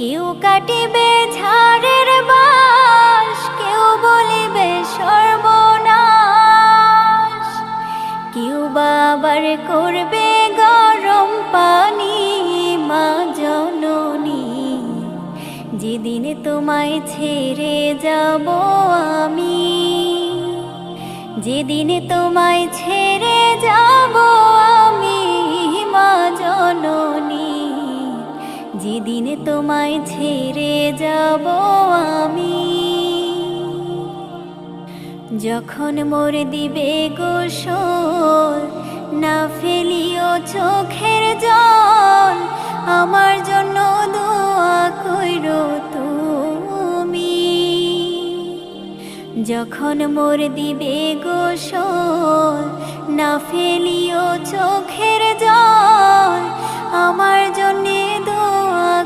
কেউ কাটিবে ঝাড়ের বাঁশ, কেউ বলিবে সর্বনাশ, কেউ বা আবার করবে গরম পানি। মা জননী, যেদিন তোমায় ছেড়ে যাব আমি, যেদিন তোমায় ছেড়ে যাব আমি, মা জননী, যেদিন তোমায় ছেড়ে যাব আমি। যখন মোর দিবে গোসল, না ফেলিও চোখের জল, আমার জন্য দোয়া কইরো তুমি। যখন মোর দিবে গোসল, না ফেলিও চোখের জল, আমার জন্যে